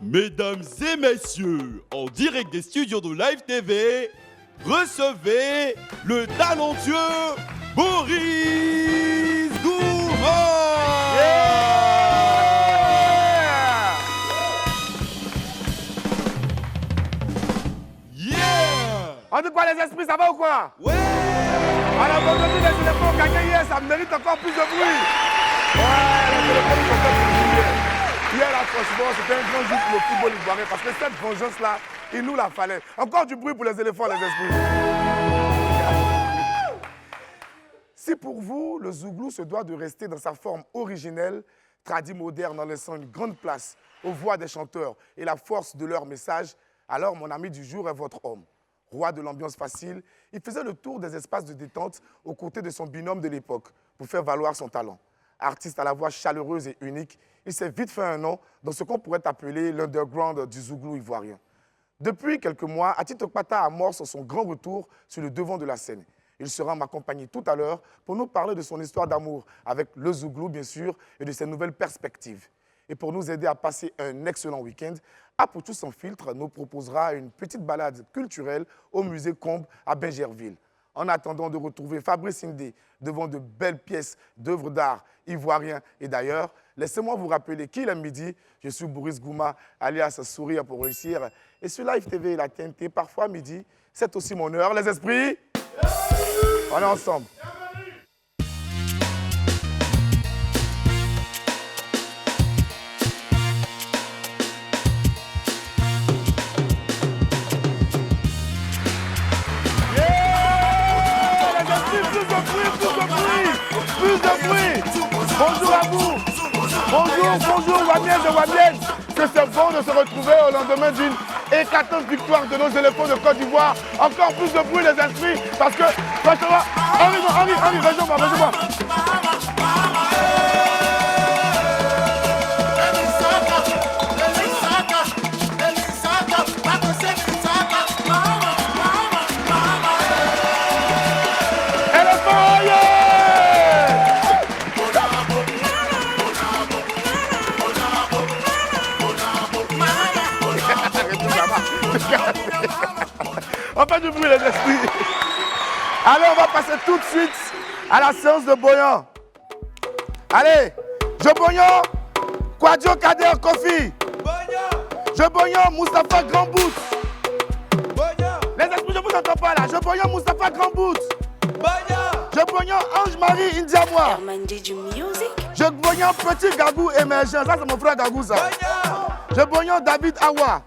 Mesdames et messieurs, en direct des studios de Live TV, recevez le talentueux Boris Gouma. En tout cas, les esprits, ça va ou quoi? Ouais. Alors, aujourd'hui, les éléphants ont gagné hier, ça mérite encore plus de bruit. Ouais, les éléphants sont encore plus hier. Hier, là, franchement, c'était un grand jour pour le football ivoirien parce que cette vengeance-là, il nous la fallait. Encore du bruit pour les éléphants, les esprits. Si pour vous, le Zouglou se doit de rester dans sa forme originelle, tradie moderne, en laissant une grande place aux voix des chanteurs et la force de leur message, alors mon ami du jour est votre homme. Roi de l'ambiance facile, il faisait le tour des espaces de détente aux côtés de son binôme de l'époque pour faire valoir son talent. Artiste à la voix chaleureuse et unique, il s'est vite fait un nom dans ce qu'on pourrait appeler l'underground du Zouglou ivoirien. Depuis quelques mois, Ati Tokpata amorce son grand retour sur le devant de la scène. Il sera m'accompagner tout à l'heure pour nous parler de son histoire d'amour avec le Zouglou, bien sûr, et de ses nouvelles perspectives. Et pour nous aider à passer un excellent week-end, Apoutou Sans Filtre nous proposera une petite balade culturelle au musée Combe à Bingerville. En attendant de retrouver Fabrice Indé devant de belles pièces d'œuvres d'art ivoiriens et d'ailleurs, laissez-moi vous rappeler qu'il est midi. Je suis Boris Gouma, alias Sourire pour réussir. Et sur Live TV et la TNT, parfois midi, c'est aussi mon heure. Les esprits, on est ensemble. Plus de bruit. Bonjour à vous. Bonjour, Wamiens et Wamiennes. Que c'est bon de se retrouver au lendemain d'une éclatante victoire de nos éléphants de Côte d'Ivoire. Encore plus de bruit, les inscrits, parce que, franchement, Henri, rejoins-moi. On fait du bruit, les esprits. Alors, on va passer tout de suite à la séance de Boyan. Allez, Je Boyan, Kwadjo Kader Kofi. Je Boyan, Moustapha Grand Boot. Les esprits, je vous entends pas là. Je Boyan, Moustapha Grand Boot. Je Boyan, Ange-Marie Indiamois. Je Boyan, Petit Gagou émergent. Ça, c'est mon frère Gagou, ça. Je Boyan, David Awa.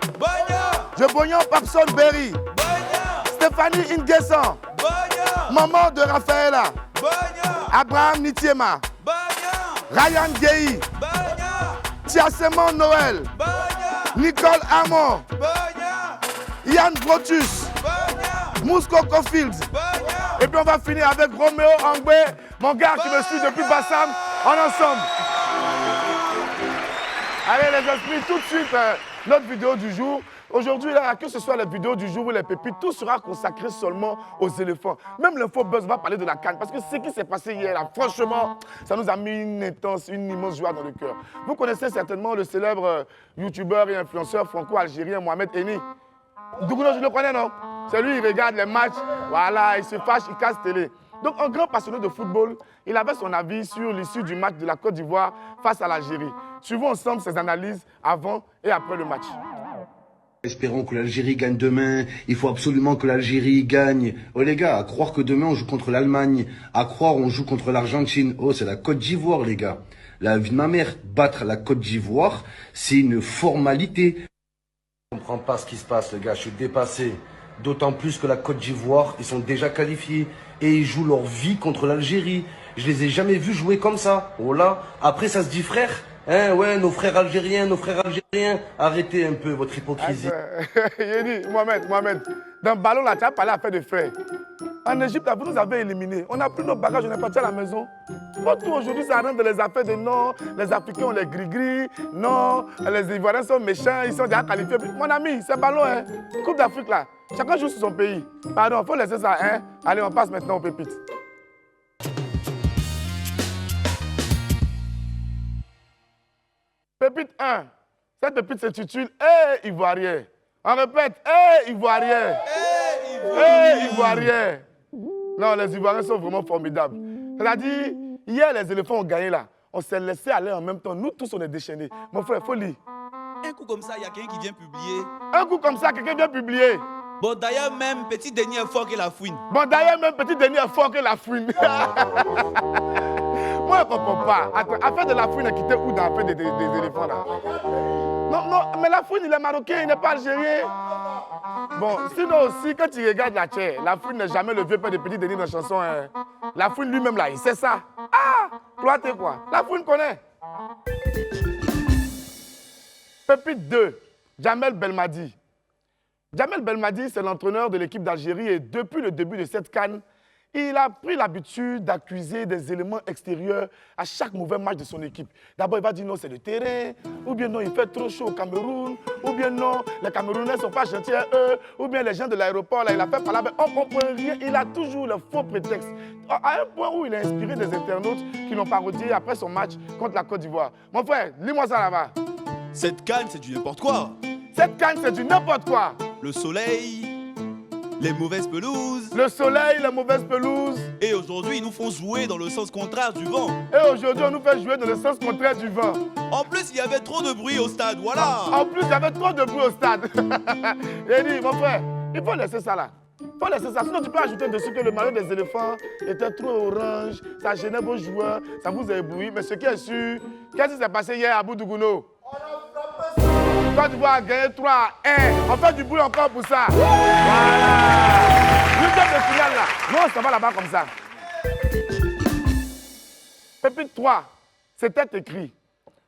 Je Boyan, Papson Berry. Stéphanie Ingessan. Maman de Raphaëla. Abraham Nitiema. Ryan Gueye. Tiasemon Noël. Nicole Amon. Yann Brotus. Mousco Cofield. Et puis on va finir avec Roméo Angbe, mon gars qui me suit depuis Bassam, en ensemble. Allez les esprits, tout de suite, notre vidéo du jour. Aujourd'hui, là, que ce soit la vidéo du jour ou les pépites, tout sera consacré seulement aux éléphants. Même l'info buzz va parler de la canne, parce que ce qui s'est passé hier, là, franchement, ça nous a mis une immense joie dans le cœur. Vous connaissez certainement le célèbre youtubeur et influenceur franco-algérien Mohamed Eni. Dougouno, je le connais, non? C'est lui, il regarde les matchs, voilà, il se fâche, il casse télé. Donc, un grand passionné de football, il avait son avis sur l'issue du match de la Côte d'Ivoire face à l'Algérie. Suivons ensemble ses analyses avant et après le match. Espérons que l'Algérie gagne demain. Il faut absolument que l'Algérie gagne. Oh les gars, à croire que demain on joue contre l'Allemagne, à croire on joue contre l'Argentine. Oh, c'est la Côte d'Ivoire, les gars. La vie de ma mère, battre la Côte d'Ivoire, c'est une formalité. Je comprends pas ce qui se passe, les gars. Je suis dépassé. D'autant plus que la Côte d'Ivoire, ils sont déjà qualifiés et ils jouent leur vie contre l'Algérie. Je les ai jamais vus jouer comme ça. Oh là, après ça se dit frère. Hein, ouais, nos frères algériens, arrêtez un peu votre hypocrisie. Yédi, Mohamed, dans le ballon là, tu as parlé à faire de frères. En Égypte, vous nous avez éliminés. On a pris nos bagages, on est parti à la maison. Pas tout aujourd'hui, ça rentre dans les affaires de non, les Africains ont les gris-gris, non, les Ivoiriens sont méchants, ils sont déjà qualifiés. Mon ami, c'est ballon, hein. Coupe d'Afrique là, chacun joue sur son pays. Pardon, faut laisser ça, hein. Allez, on passe maintenant aux pépites. Pépite 1. Cette pépite s'intitule Hey Ivoirien. On répète, Hey Ivoirien. Hey Ivoirien. Non, les Ivoiriens sont vraiment formidables. C'est-à-dire, hier, les éléphants ont gagné là. On s'est laissé aller en même temps. Nous tous, on est déchaînés. Mon frère, il faut lire. Un coup comme ça, il y a quelqu'un qui vient publier. Un coup comme ça, quelqu'un vient publier. Bon, d'ailleurs, même Petit Denis est fort que la fouine. Bon, d'ailleurs, même Petit Denis est fort que la fouine. Moi, je ne comprends pas. Affaire de la fouine, quitter où dans l'affaire des éléphants là? Non, mais la fouine, il est marocain, il n'est pas algérien. Bon, sinon aussi, quand tu regardes la chair, la fouine n'est jamais le vieux père de Petit Denis dans la chanson. Hein. La fouine lui-même là, il sait ça. Ah, toi, t'es quoi? La fouine connaît. Pépite 2, Jamel Belmadi. Jamel Belmadi, c'est l'entraîneur de l'équipe d'Algérie et depuis le début de cette CAN, il a pris l'habitude d'accuser des éléments extérieurs à chaque mauvais match de son équipe. D'abord, il va dire non, c'est le terrain, ou bien non, il fait trop chaud au Cameroun, ou bien non, les Camerounais ne sont pas gentils à eux, ou bien les gens de l'aéroport, là, il a fait par là, mais on ne comprend rien, il a toujours le faux prétexte. À un point où il a inspiré des internautes qui l'ont parodié après son match contre la Côte d'Ivoire. Mon frère, lis-moi ça là-bas. Cette canne, c'est du n'importe quoi. Cette CAN, c'est du n'importe quoi. Le soleil, les mauvaises pelouses. Le soleil, les mauvaises pelouses. Et aujourd'hui, ils nous font jouer dans le sens contraire du vent. Et aujourd'hui, on nous fait jouer dans le sens contraire du vent. En plus, il y avait trop de bruit au stade, voilà. En plus, il y avait trop de bruit au stade. J'ai dit, mon frère, il faut laisser ça là. Il faut laisser ça. Sinon, tu peux ajouter dessus que le maillot des éléphants était trop orange, ça gênait vos joueurs, ça vous a ébloui. Mais ce qui est sûr, qu'est-ce qui s'est passé hier à Boudouguno? Quand tu vas gagner 3-1, on fait du bruit encore pour ça. Voilà. L'ultime de finale là. Non, ça va là-bas comme ça. Pépite 3, c'était écrit.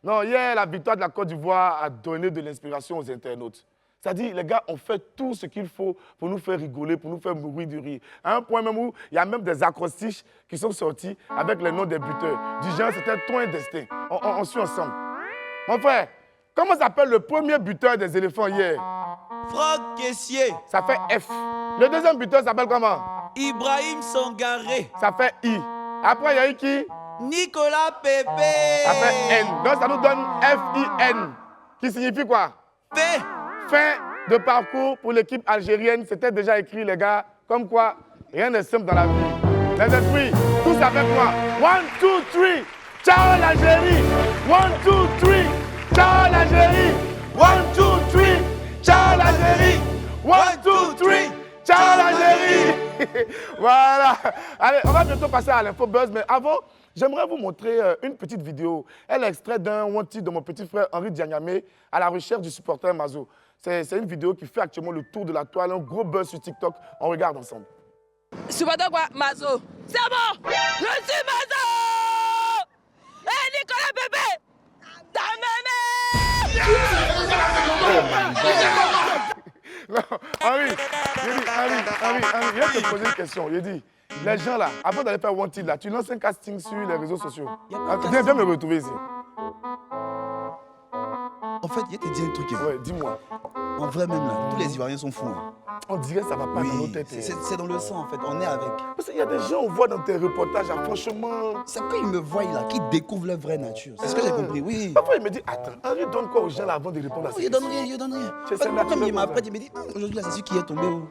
Non, hier, la victoire de la Côte d'Ivoire a donné de l'inspiration aux internautes. C'est-à-dire, les gars ont fait tout ce qu'il faut pour nous faire rigoler, pour nous faire mourir du rire. À un point même où il y a même des acrostiches qui sont sortis avec les noms des buteurs. Du genre, c'était ton destin. On suit ensemble. Mon frère, comment s'appelle le premier buteur des éléphants hier? Franck Caissier, Ça fait F. Le deuxième buteur s'appelle comment? Ibrahim Sangaré, Ça fait I. Après, il y a eu qui? Nicolas Pépé. Ça fait N. Donc, ça nous donne F-I-N. Qui signifie quoi? P. Fin de parcours pour l'équipe algérienne. C'était déjà écrit, les gars. Comme quoi, rien n'est simple dans la vie. Les esprits, tous avec moi. 1, 2, 3. Ciao l'Algérie. 1, 2, 3. Ciao l'Algérie. 1, 2, 3. Ciao l'Algérie. 1, 2, 3. Ciao l'Algérie. Voilà. Allez, on va bientôt passer à l'info buzz, mais avant, j'aimerais vous montrer une petite vidéo. Elle est extraite d'un wanted de mon petit frère Henri Dianyamé à la recherche du supporter Mazo. C'est une vidéo qui fait actuellement le tour de la toile, un gros buzz sur TikTok. On regarde ensemble. Supporter quoi, Mazo? C'est bon! Je suis Mazo! Hé, Nicolas Pépé! Ta Non, Henri, il vient te poser une question. Il dit, les gens là, avant d'aller faire wanted là, tu lances un casting sur les réseaux sociaux. Viens me retrouver ici. En fait, il y a te dire un truc. Ouais, dis-moi. En vrai, même là, tous les Ivoiriens sont fous. Hein. On dirait que ça va pas dans nos Oui, têtes. c'est dans le sang en fait, on est avec. Parce qu'il y a des gens, on voit dans tes reportages, là, franchement. C'est quand ils me voient là, qu'ils découvrent leur vraie nature. C'est ce que j'ai compris, oui. Parfois, il me dit, attends, Henri donne quoi aux gens là avant de répondre à ça? Il donne rien, il donne rien. Je sais, mais Comme il tu m'appelle, il me dit, aujourd'hui là, c'est celui qui est tombé. Oh.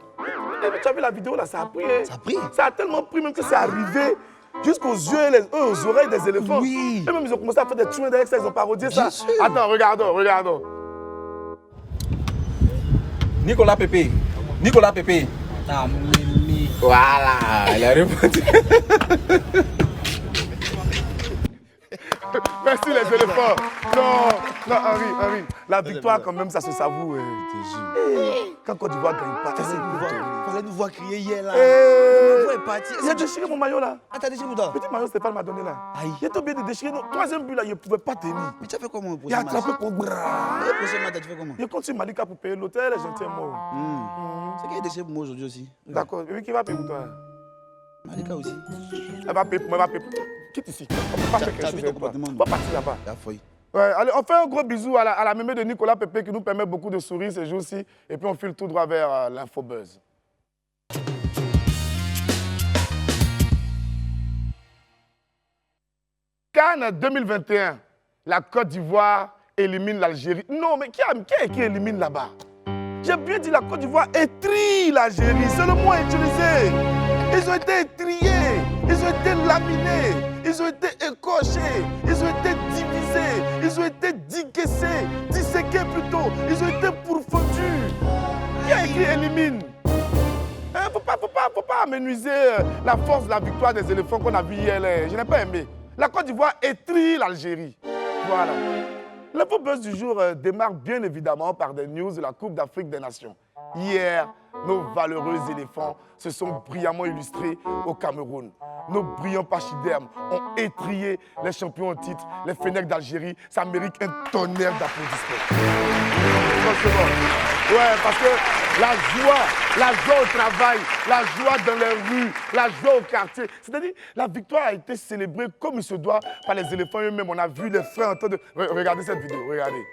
Tu as vu la vidéo là, ça a pris. Hein? Ça a pris. Ça a tellement pris même que c'est arrivé jusqu'aux yeux et aux oreilles des éléphants. Oui. Et même ils ont commencé à faire des tunes avec ça, ils ont parodié ça. Bien sûr. Attends, regardons. Nicolas Pépé. Nicolas Pépé. Ah, Mimi. Voilà, il a répondu. Merci les éléphants. Non, Henri, la victoire quand même, ça se savoure. Quand Côte d'Ivoire ne gagne pas, Fallait nous voir crier hier là. Eh. Ma voix est partie. Il a déchiré mon maillot là. Ah, t'as déchiré mon doigt. Petit maillot Stéphane m'a donné là. Aïe. Il est tombé de déchirer. Troisième but là, il ne pouvait pas tenir. Mais tu as fait comment au Il a prochain match? attrapé pour bras. Le prochain match, tu fais comment? Il continue Malika pour payer l'hôtel, les gens tiennent mort. C'est qui est déchiré pour moi aujourd'hui aussi? D'accord, et qui va payer pour toi? Malika aussi. Elle va payer pour moi, elle va payer pour toi. Quitte ici. On ne peut pas faire quelque t'as chose vu ton avec toi. comportement, On va partir là-bas. La feuille. Ouais, allez, on fait un gros bisou à la mémé de Nicolas Pépé qui nous permet beaucoup de sourire ces jours-ci. Et puis on file tout droit vers l'info buzz. Cannes 2021, la Côte d'Ivoire élimine l'Algérie. Non, mais qui a écrit élimine là-bas? J'ai bien dit la Côte d'Ivoire étrie l'Algérie. C'est le mot utilisé. Ils ont été étriés. Ils ont été laminés. Ils ont été écorchés. Ils ont été divisés. Ils ont été disséqués plutôt. Ils ont été pourfendus. Qui a écrit élimine? Faut pas amenuiser la force de la victoire des éléphants qu'on a vu hier. Je n'ai pas aimé. La Côte d'Ivoire étrie l'Algérie. Voilà. L'info buzz du jour démarre bien évidemment par des news de la Coupe d'Afrique des Nations. Hier, nos valeureux éléphants se sont brillamment illustrés au Cameroun. Nos brillants pachydermes ont étrié les champions en titre, les Fennecs d'Algérie. Ça mérite un tonnerre d'applaudissements. Franchement. Ouais, parce que la joie au travail, la joie dans les rues, la joie au quartier. C'est-à-dire, la victoire a été célébrée comme il se doit par les éléphants eux-mêmes. On a vu les frères en train de... Regardez cette vidéo, regardez.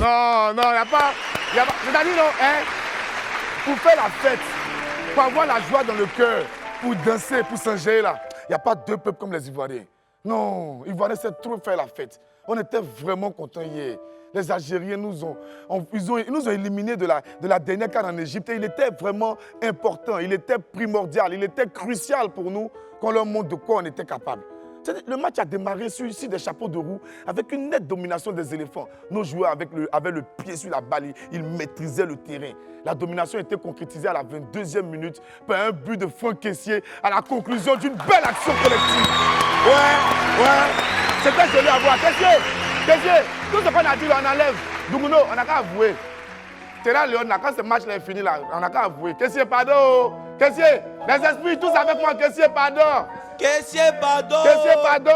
Non, il n'y a pas... C'est-à-dire, non, hein, pour faire la fête, pour avoir la joie dans le cœur, pour danser, pour s'enjailler là, il n'y a pas deux peuples comme les Ivoiriens. Non, les Ivoiriens, c'est trop faire la fête. On était vraiment contents hier. Les Algériens nous ont éliminés de la dernière CAN en Égypte et il était vraiment important, il était primordial, il était crucial pour nous qu'on leur montre de quoi on était capable. Le match a démarré sur des chapeaux de roue avec une nette domination des éléphants. Nos joueurs avaient le pied sur la balle, ils maîtrisaient le terrain. La domination était concrétisée à la 22e minute par un but de Franck Kessié à la conclusion d'une belle action collective. Ouais, c'était joli à voir. Kessié, tout ce qu'on a dit là, on enlève. Doumbouno, on n'a qu'à avouer. Terra Léon, quand ce match là est fini là, on n'a qu'à avouer. Kessié, pardon. Kessié, les esprits, tous avec moi, Kessié, pardon. Kessié, pardon. Kessié, pardon.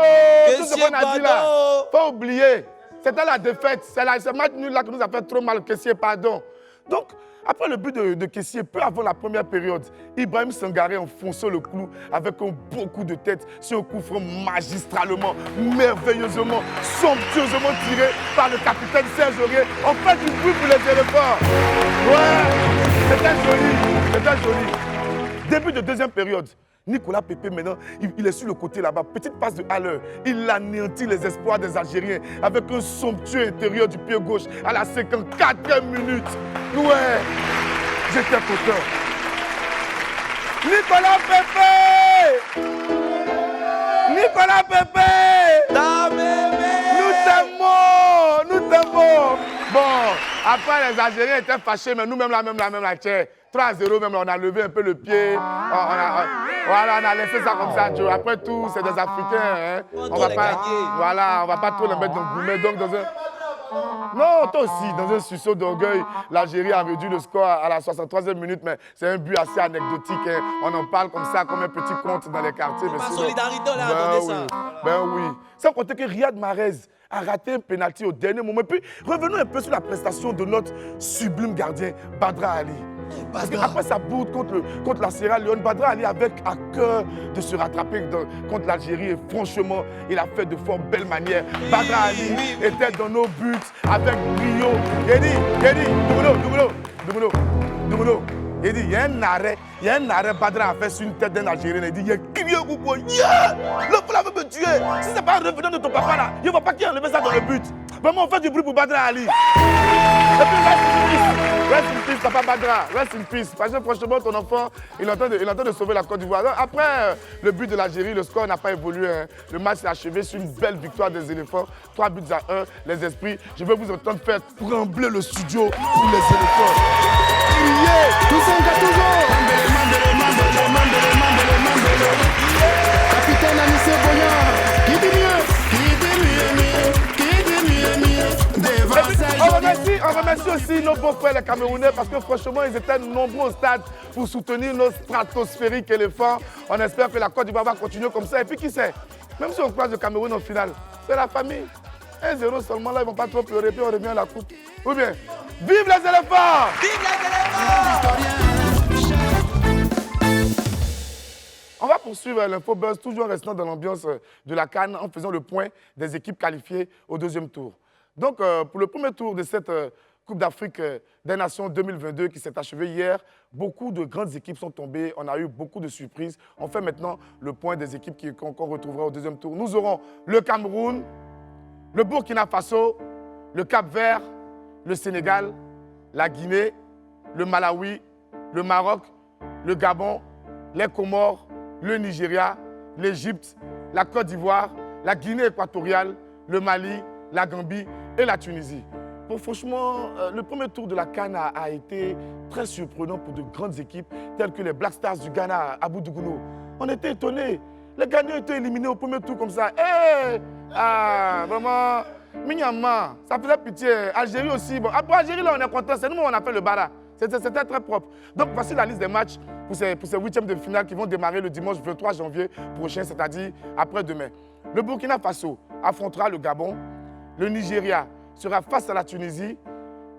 Tout ce qu'on a pardon. dit là, faut oublier. C'était la défaite. C'est ce match nul là qui nous a fait trop mal. Kessié, pardon. Donc, après le but de Kessié, peu avant la première période, Ibrahim Sangaré enfonçait le clou avec un beau coup de tête sur un coup franc magistralement, merveilleusement, somptueusement tiré par le capitaine Serge Aurier. On fait du bruit pour les éléphants. Ouais, c'était joli. Début de deuxième période. Nicolas Pepe, maintenant, il est sur le côté là-bas. Petite passe de Haller. Il anéantit les espoirs des Algériens avec un somptueux intérieur du pied gauche à la 54e minute. Ouais, j'étais content. Nicolas Pepe! Nicolas Pepe! Nous t'aimons! Bon, après les Algériens étaient fâchés, mais nous-mêmes, la tiens. 3-0, même, on a levé un peu le pied. Voilà, on a laissé ça comme ça. Après tout, c'est des Africains. Hein. On va pas trop les mettre dans le gourmet. Donc, non, toi aussi, dans un sursaut d'orgueil, l'Algérie a réduit le score à la 63e minute, mais c'est un but assez anecdotique. Hein. On en parle comme ça, comme un petit conte dans les quartiers. Par solidarité, on a donné ça. Ben oui. Sans compter que Riyad Mahrez a raté un pénalty au dernier moment. Et puis, revenons un peu sur la prestation de notre sublime gardien, Badra Ali. Parce qu'après sa bourde contre la Sierra Leone, Badra Ali avait à cœur de se rattraper contre l'Algérie et franchement, il a fait de fort belles manières. Badra Ali était dans nos buts avec brio. Yedi, Doumboulo. Il dit, il y a un arrêt, Badra a fait sur une tête d'un Algérien. Il dit, il y a crié au bout, le fou veut me tuer. Si ce n'est pas un revenant de ton papa là, il ne va pas qu'il enlève ça dans le but. Vraiment, on fait du bruit pour Badra Ali. Et puis, rest in peace, papa Badra, rest in peace. Parce que franchement, ton enfant, il est en train de sauver la Côte d'Ivoire. Après le but de l'Algérie, le score n'a pas évolué. Hein. Le match s'est achevé sur une belle victoire des éléphants. 3-1, les esprits. Je vais vous entendre faire trembler le studio pour les éléphants. Crier, tous toujours. Capitaine Anissé Boyan, qui dit mieux? On remercie aussi nos beaux frères les Camerounais parce que franchement, ils étaient nombreux au stade pour soutenir nos stratosphériques éléphants. On espère que la Côte d'Ivoire va continuer comme ça. Et puis qui sait, même si on croise le Cameroun en finale, c'est la famille. 1-0 seulement, là, ils vont pas trop pleurer, puis on revient à la coupe. Ou bien, vive les éléphants! Vive les éléphants! On va poursuivre l'info buzz, toujours restant dans l'ambiance de la CAN, en faisant le point des équipes qualifiées au deuxième tour. Donc, pour le premier tour de cette Coupe d'Afrique des Nations 2022 qui s'est achevée hier, beaucoup de grandes équipes sont tombées. On a eu beaucoup de surprises. On fait maintenant le point des équipes qu'on retrouvera au deuxième tour. Nous aurons le Cameroun, le Burkina Faso, le Cap-Vert, le Sénégal, la Guinée, le Malawi, le Maroc, le Gabon, les Comores, le Nigeria, l'Égypte, la Côte d'Ivoire, la Guinée équatoriale, le Mali, la Gambie et la Tunisie. Bon, franchement, le premier tour de la CAN a été très surprenant pour de grandes équipes telles que les Black Stars du Ghana à Boudougono. On était étonnés. Les gagnants étaient éliminés au premier tour comme ça. Vraiment, mignonnement, ça faisait pitié. Algérie aussi. Bon, pour Algérie, là, on est content. C'est nous, on a fait le bara. C'était très propre. Donc, voici la liste des matchs pour ces huitièmes de finale qui vont démarrer le dimanche 23 janvier prochain, c'est-à-dire après-demain. Le Burkina Faso affrontera le Gabon. Le Nigeria sera face à la Tunisie.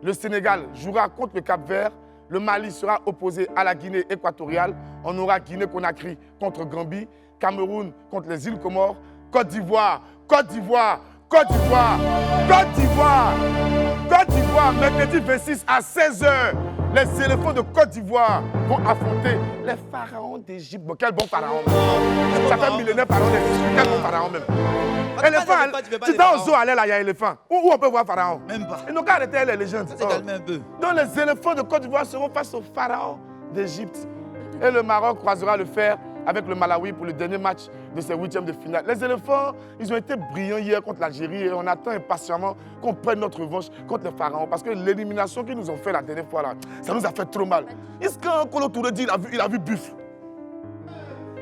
Le Sénégal jouera contre le Cap-Vert. Le Mali sera opposé à la Guinée équatoriale. On aura Guinée-Conakry contre Gambie. Cameroun contre les îles Comores. Côte d'Ivoire, mercredi 26 à 16h. Les éléphants de Côte d'Ivoire vont affronter les pharaons d'Égypte. Bon, quel bon pharaon. Ça fait millénaire pharaon d'Égypte. Quel bon pharaon même. Éléphant, tu es au zoo, là, il y a éléphant. Où on peut voir pharaon? Même pas. Ils n'ont qu'à arrêter les légendes. Ça s'est calmé un peu. Donc les éléphants de Côte d'Ivoire seront face aux pharaons d'Égypte. Et le Maroc croisera le fer avec le Malawi pour le dernier match de ces huitièmes de finale. Les éléphants, ils ont été brillants hier contre l'Algérie et on attend impatiemment qu'on prenne notre revanche contre les pharaons parce que l'élimination qu'ils nous ont fait la dernière fois, là, ça nous a fait trop mal. Est-ce qu'un Kolo Touré dit il a vu Buff?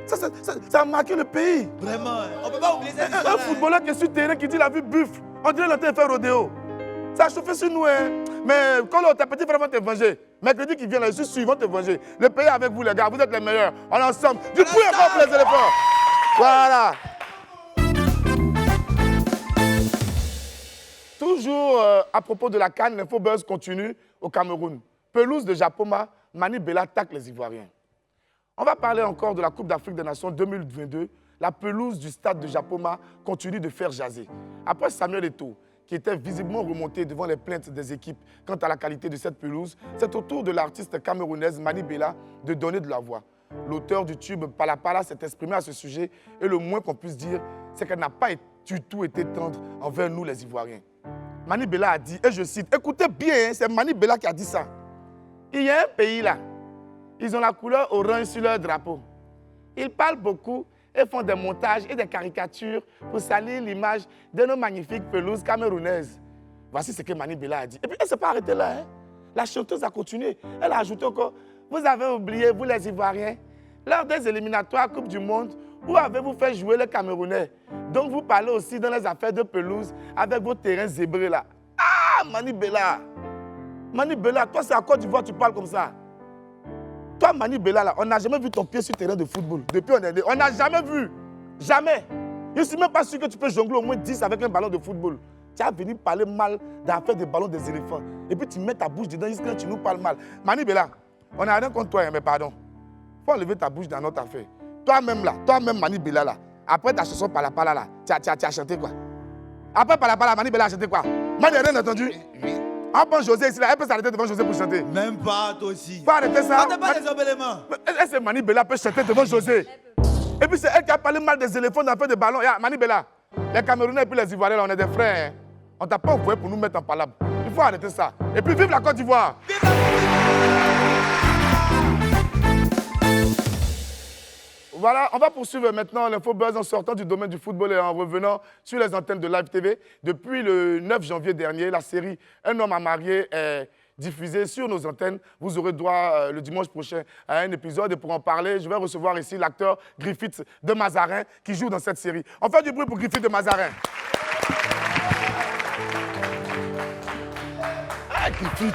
Ça a marqué le pays. Vraiment, on ne peut pas oublier cette Un histoire. footballeur qui est sur le terrain qui dit il a vu Buff. On dirait qu'il a fait rodéo. Ça a chauffé sur nous, hein. Mais quand tes petits frères vont te venger, mercredi qui vient, là, je suis sûr, ils vont te venger. Le pays est avec vous, les gars, vous êtes les meilleurs. On est ensemble. Du coup, il va pour les éléphants. Voilà. Toujours à propos de la CAN, l'info buzz continue au Cameroun. Pelouse de Japoma, Mani Bella tacle les Ivoiriens. On va parler encore de la Coupe d'Afrique des Nations 2022. La pelouse du stade de Japoma continue de faire jaser. Après Samuel Eto'o, qui était visiblement remonté devant les plaintes des équipes quant à la qualité de cette pelouse, c'est au tour de l'artiste camerounaise Mani Bella de donner de la voix. L'auteur du tube Pala Pala s'est exprimé à ce sujet et le moins qu'on puisse dire, c'est qu'elle n'a pas du tout été tendre envers nous les Ivoiriens. Mani Bella a dit, et je cite, écoutez bien, c'est Mani Bella qui a dit ça. Il y a un pays là, ils ont la couleur orange sur leur drapeau. Ils parlent beaucoup et font des montages et des caricatures pour salir l'image de nos magnifiques pelouses camerounaises. Voici ce que Mani Bella a dit. Et puis elle ne s'est pas arrêtée là. Hein. La chanteuse a continué. Elle a ajouté encore, vous avez oublié, vous les Ivoiriens, lors des éliminatoires Coupe du Monde, où avez-vous fait jouer les Camerounais? Donc vous parlez aussi dans les affaires de pelouse avec vos terrains zébrés là. Ah, Mani Bella! Mani Bella, toi c'est à Côte d'Ivoire tu parles comme ça. Toi, Mani Bella, là, on n'a jamais vu ton pied sur le terrain de football. Depuis, on n'a jamais vu. Jamais. Je ne suis même pas sûr que tu peux jongler au moins 10 avec un ballon de football. Tu as venu parler mal d'affaire des ballons des éléphants. Et puis tu mets ta bouche dedans jusqu'à tu nous parles mal. Mani Bella, on n'a rien contre toi, mais pardon. Il faut enlever ta bouche dans notre affaire. Toi-même là, toi-même Mani Bella là, après ta chanson Pala Pala là, tu as chanté quoi? Après Pala Pala, Mani Bella a chanté quoi? Moi, je n'ai rien entendu. On prend José ici, là, elle peut s'arrêter devant José pour chanter. Même pas, toi aussi. Faut arrêter ça. On pas les embellements. Est-ce que Mani Bella peut chanter devant José? Et puis c'est elle qui a parlé mal des éléphants dans l'affaire des ballons. Mani Bella, les Camerounais et puis les Ivoiriens, là, on est des frères. Hein. On t'a pas envoyé pour nous mettre en palabre. Il faut arrêter ça. Et puis vive la Côte d'Ivoire. Voilà, on va poursuivre maintenant l'info buzz en sortant du domaine du football et en revenant sur les antennes de Live TV. Depuis le 9 janvier dernier, la série Un homme à marier est diffusée sur nos antennes. Vous aurez droit le dimanche prochain à un épisode et pour en parler, je vais recevoir ici l'acteur Griffith de Mazarin qui joue dans cette série. On fait du bruit pour Griffith de Mazarin. Ah, Griffith.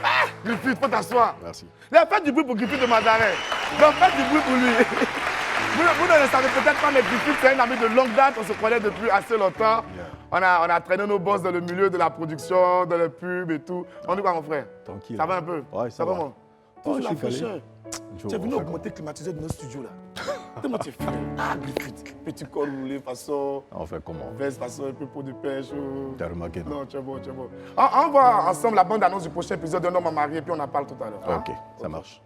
Ah, Griffith, faut t'asseoir. Merci. Faites du bruit pour Griffith de Mazarin. Donc faites du bruit pour lui. Vous ne le savez peut-être pas, mais Griffith, c'est un ami de longue date. On se connaît depuis assez longtemps. On a traîné nos boss dans le milieu de la production, dans les pubs et tout. On dit quoi, mon frère? Tranquille. Ça va un peu? Ouais, ça va. Comment? Oh, Tu je la suis calé. fraîcheur. Tu es venu augmenter le climatiseur de nos studios, là. Tellement tu es fou. Ah, Griffith. Petit col roulé, façon... On fait comment? Veste, façon un peu peau de pêche. T'as remarqué, non? Non, tu es bon, tu es bon. On voit ensemble la bande-annonce du prochain épisode d'un homme à marier, puis on en parle tout à l'heure. Hein? Ok, ça marche.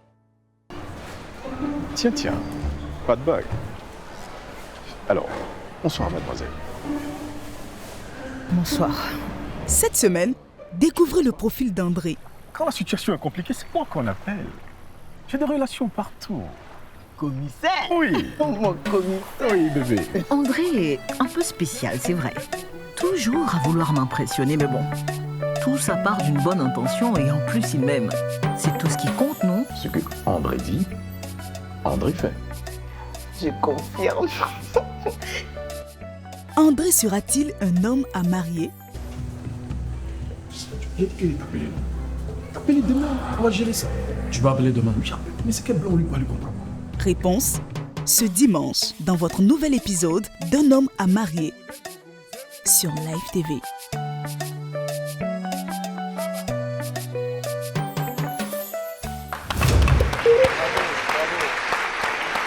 Tiens, pas de bague. Alors, bonsoir, mademoiselle. Bonsoir. Cette semaine, découvrez le profil d'André. Quand la situation est compliquée, c'est moi qu'on appelle. J'ai des relations partout. Commissaire? Oui. Mon commissaire. Oui, bébé. André est un peu spécial, c'est vrai. Toujours à vouloir m'impressionner, mais bon. Tout ça part d'une bonne intention et en plus il m'aime. C'est tout ce qui compte, non? Ce que André dit, André fait. Je confirme. André sera-t-il un homme à marier? Appelez demain, on va gérer ça. Tu vas appeler demain. Mais c'est quel blanc lui va lui comprendre? Réponse ce dimanche dans votre nouvel épisode d'Un homme à marier sur Live TV.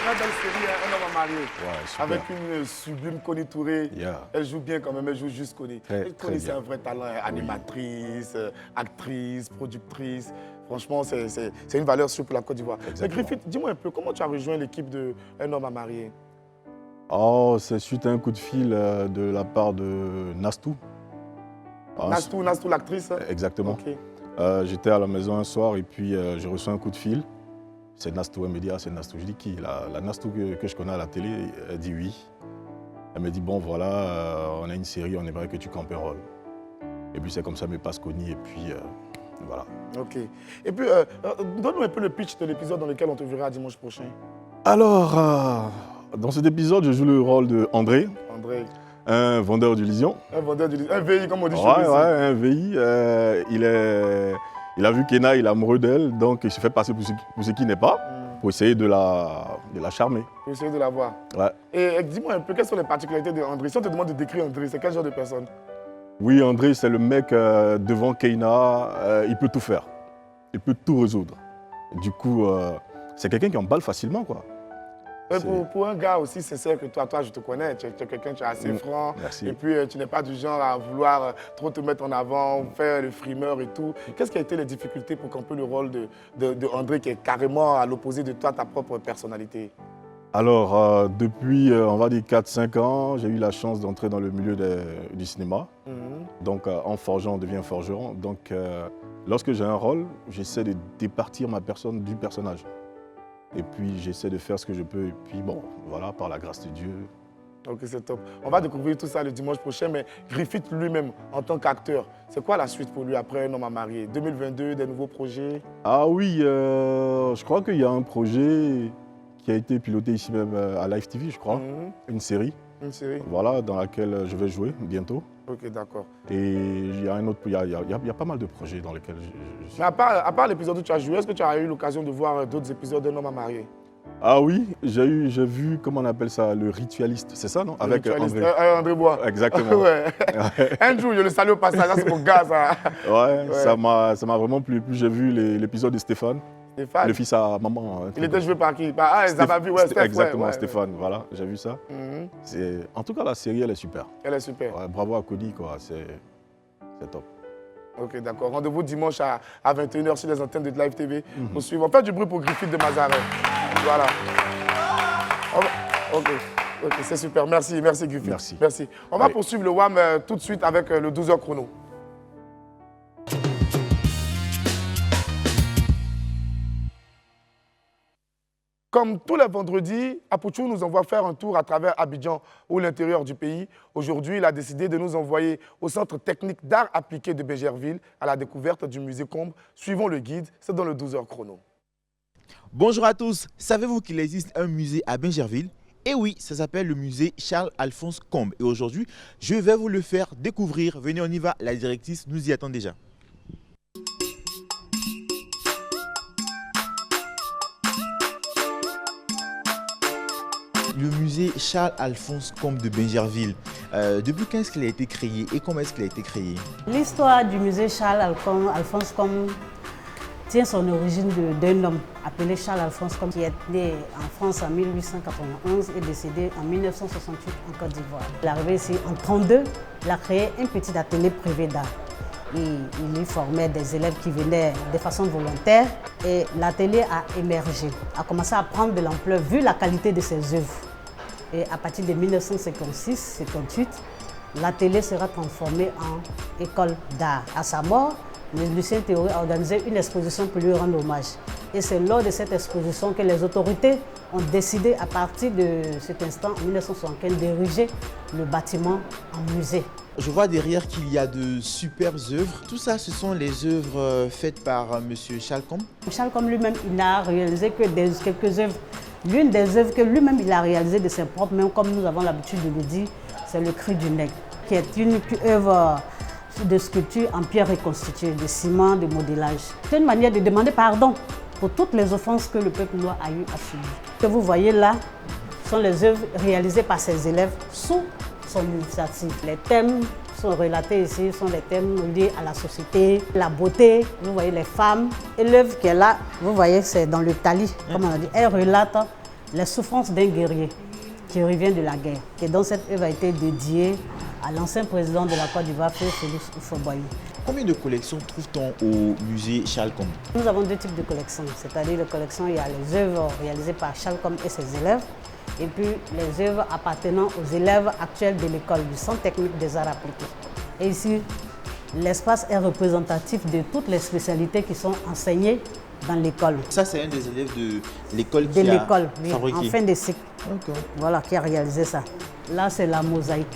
Très belle série, hein, Un homme à marier. Ouais, super. Avec une sublime Connie Touré. Yeah. Elle joue bien quand même, elle joue juste Connie. Très, Et très Connie, c'est bien. un vrai talent, hein, animatrice, actrice, productrice. Franchement, c'est une valeur sûre pour la Côte d'Ivoire. Mais Exactement. Griffith, dis-moi un peu, comment tu as rejoint l'équipe de Un homme à marier? Oh, c'est suite à un coup de fil de la part de Nastou. Ah, Nastou, l'actrice? Exactement. Ok. J'étais à la maison un soir et puis j'ai reçu un coup de fil. C'est Nastou, elle me dit, ah, c'est Nastou. Je dis qui? La Nastou que je connais à la télé, elle dit oui. Elle me dit, bon voilà, on a une série, on aimerait que tu campes un rôle. Et puis c'est comme ça, mes passes Connie et puis voilà. Ok. Et puis, donne-nous un peu le pitch de l'épisode dans lequel on te verra dimanche prochain. Alors, dans cet épisode, je joue le rôle de André, André, un vendeur d'illusions. un vendeur de... Un VI, comme on dit chez Ouais, nous. un VI. Il a vu Kena, il est amoureux d'elle, donc il se fait passer pour ce qui n'est pas, pour essayer de la charmer. Pour essayer de la voir. Ouais. Et dis-moi un peu, quelles sont les particularités d'André? Si on te demande de décrire André, c'est quel genre de personne? Oui, André, c'est le mec devant Keina, il peut tout faire. Il peut tout résoudre. Du coup, c'est quelqu'un qui emballe facilement, quoi. Et pour un gars aussi sincère que toi, je te connais, tu es quelqu'un, tu es assez franc. Merci. Et puis, tu n'es pas du genre à vouloir trop te mettre en avant, faire le frimeur et tout. Qu'est-ce qui a été les difficultés pour camper le rôle de André, qui est carrément à l'opposé de toi, ta propre personnalité? Alors, depuis, on va dire 4-5 ans, j'ai eu la chance d'entrer dans le milieu du cinéma. Donc, en forgeant, on devient forgeron. Donc, lorsque j'ai un rôle, j'essaie de départir ma personne du personnage. Et puis, j'essaie de faire ce que je peux. Et puis, bon, voilà, par la grâce de Dieu. Ok, c'est top. On va découvrir tout ça le dimanche prochain, mais Griffith lui-même, en tant qu'acteur, c'est quoi la suite pour lui après Un homme à marier? 2022, des nouveaux projets? Ah oui, je crois qu'il y a un projet qui a été piloté ici même à Live TV, je crois. Une série. Une série? Voilà, dans laquelle je vais jouer bientôt. Ok, d'accord. Et il y a un autre, il y a pas mal de projets dans lesquels je suis. Mais à part l'épisode où tu as joué, est-ce que tu as eu l'occasion de voir d'autres épisodes d'Un homme à marier? Ah oui, j'ai vu, comment on appelle ça, le ritualiste, c'est ça, non? Avec André. André Bois. Exactement. Ouais. Andrew, je le salue au passage, ça, c'est mon gars, ça. Ouais, ça m'a vraiment plu. Puis j'ai vu l'épisode de Stéphane, Stéphane. le fils à maman. Il était joué par qui? Ah, Zabavi, ouais, Steph. Exactement, ouais. Stéphane, voilà, j'ai vu ça. En tout cas, la série, elle est super. Elle est super. Ouais, bravo à Cody, quoi, c'est top. Ok, d'accord. Rendez-vous dimanche à 21h sur les antennes de Live TV. Pour suivre. On fait du bruit pour Griffith de Mazaret. Voilà. Ok, c'est super. Merci Griffith. Merci. On va poursuivre le WAM tout de suite avec le 12h chrono. Comme tous les vendredis, Apouchou nous envoie faire un tour à travers Abidjan ou l'intérieur du pays. Aujourd'hui, il a décidé de nous envoyer au Centre technique d'art appliqué de Bégerville à la découverte du musée Combe. Suivons le guide, c'est dans le 12h chrono. Bonjour à tous, savez-vous qu'il existe un musée à Bégerville? Et oui, ça s'appelle le musée Charles-Alphonse Combe. Et aujourd'hui, je vais vous le faire découvrir. Venez, on y va, la directrice nous y attend déjà. Le musée Charles-Alphonse Combes de Bingerville, depuis quand est-ce qu'il a été créé et comment est-ce qu'il a été créé? L'histoire du musée Charles-Alphonse Combes tient son origine d'un homme appelé Charles-Alphonse Combes qui est né en France en 1891 et décédé en 1968 en Côte d'Ivoire. Il est arrivé ici en 1932, il a créé un petit atelier privé d'art. Il y formait des élèves qui venaient de façon volontaire et l'atelier a émergé, a commencé à prendre de l'ampleur vu la qualité de ses œuvres. Et à partir de 1956-58, l'atelier sera transformé en école d'art. À sa mort, Lucien Théory a organisé une exposition pour lui rendre hommage. Et c'est lors de cette exposition que les autorités ont décidé à partir de cet instant, en 1975, d'ériger le bâtiment en musée. Je vois derrière qu'il y a de superbes œuvres. Tout ça, ce sont les œuvres faites par M. Charles Combes. Charles Combes lui-même, il n'a réalisé que quelques œuvres. L'une des œuvres que lui-même il a réalisées de ses propres mains, comme nous avons l'habitude de le dire, c'est le Cri du Nègre, qui est une œuvre de sculpture en pierre reconstituée, de ciment, de modélage. C'est une manière de demander pardon pour toutes les offenses que le peuple noir a eu à subir. Ce que vous voyez là sont les œuvres réalisées par ses élèves sous son initiative. Les thèmes sont relatés ici, sont des thèmes liés à la société, la beauté, vous voyez les femmes. Et l'œuvre qui est là, vous voyez, c'est dans le tali, comme on a dit. Elle relate les souffrances d'un guerrier qui revient de la guerre. Et donc cette œuvre a été dédiée à l'ancien président de la Côte d'Ivoire, Félix Houphouët-Boigny. Combien de collections trouve-t-on au musée Charles Combes? Nous avons deux types de collections, c'est-à-dire les collections, il y a les œuvres réalisées par Charles Combes et ses élèves, et puis les œuvres appartenant aux élèves actuels de l'école du Centre technique des arts appliqués. Et ici, l'espace est représentatif de toutes les spécialités qui sont enseignées dans l'école. Ça, c'est un des élèves de l'école qui a fabriqué. En fin de cycle. Okay. Voilà, qui a réalisé ça. Là, c'est la mosaïque.